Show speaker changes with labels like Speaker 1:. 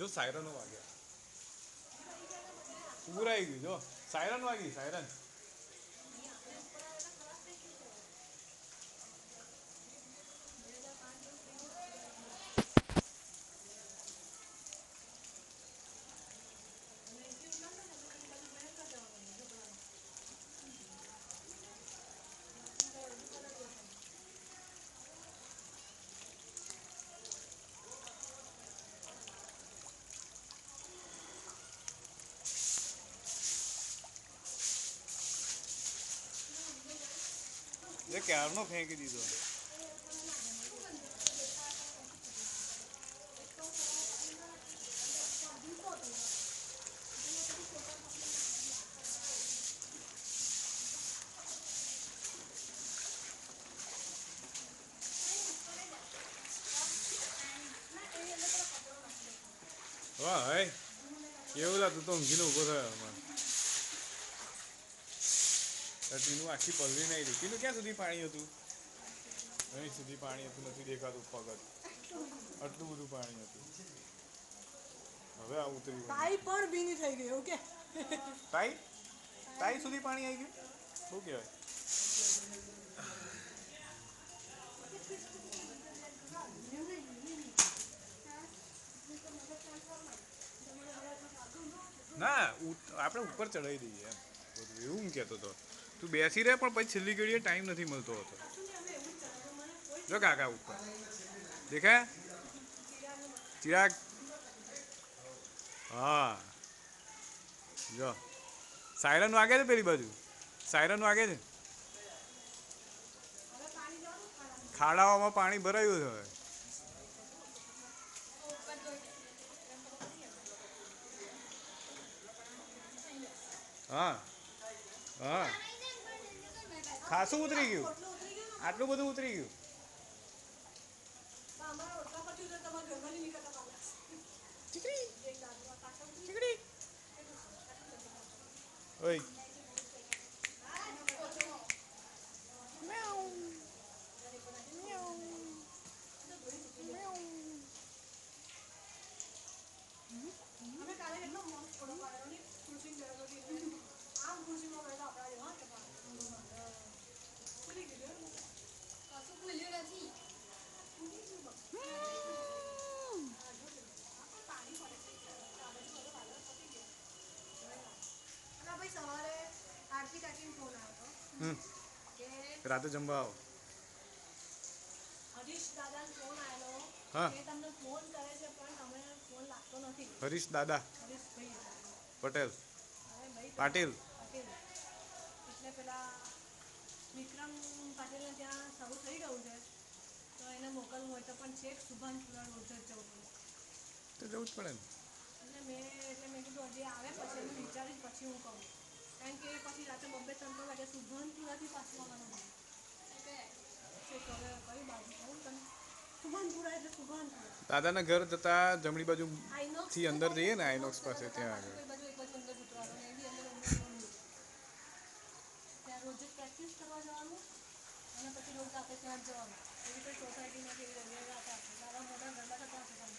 Speaker 1: જો સાયરનો વાગ્યા પૂરા આવી ગયું જો સાયરન વાગી સાયરન એ ક્યારનો ફેંકી દીધો વાહ હે એવું લાગતું તો ઊંઘીને ઊભો થયો ટીનું આખી પલવી નહીં રહી ટીનું ક્યાં સુધી પાણી હતું અહીં સુધી પાણી હતું નથી દેખાતું પગ આટલું બધું પાણી હતું હવે આ ઉતરી
Speaker 2: તાઈ પણ ભીની થઈ ગઈ ઓકે
Speaker 1: તાઈ તાઈ સુધી પાણી આવી ગયું શું કહેવાય ના આપણે ઉપર ચડાવી દઈએ એમ બધું એવું કહેતો હતો તું બેસી રહે પણ પછી છેલ્લી ઘડીએ ટાઈમ નથી મળતો હતો જો કાકા ઉપર દેખાય ચિરાગ હા જો સાયરન વાગે છે પેલી બાજુ સાયરન વાગે છે ખાડાઓમાં પાણી ભરાયું છે હવે હા હા ખાસું ઉતરી ગયું આટલું બધું ઉતરી ગયું ઓય રાતે જમવા આવો હા હરીશ દાદા પટેલ પાટીલ
Speaker 2: એટલે પેલા વિક્રમ પાટીલને ત્યાં શરૂ થઈ ગયું છે તો એને મોકલવું હોય તો પણ છેક સુભાનપુરા રોજ જ જવું
Speaker 1: તો જવું જ પડે ને
Speaker 2: એટલે મેં કીધું હજી આવે પછી એનું વિચારીશ પછી હું કહું કારણ કે પછી રાતે 2-3 વાગે સુભાનપુરાથી પાછું આવવાનું કઈ બાજુ કહું તને સુભાનપુરા એટલે સુભાનપુરા
Speaker 1: દાદાના ઘર જતા જમણી બાજુ થી અંદર જઈએ ને આઈનોક્સ પાસે ત્યાં આગળ
Speaker 2: ત્યાં રોજ પ્રેક્ટિસ કરવા જવાનું અને પછી રોજ આપણે ત્યાં જવાનું એવી કોઈ સોસાયટીમાં કેવી જગ્યાએ હતા મોટા ગરબા થતા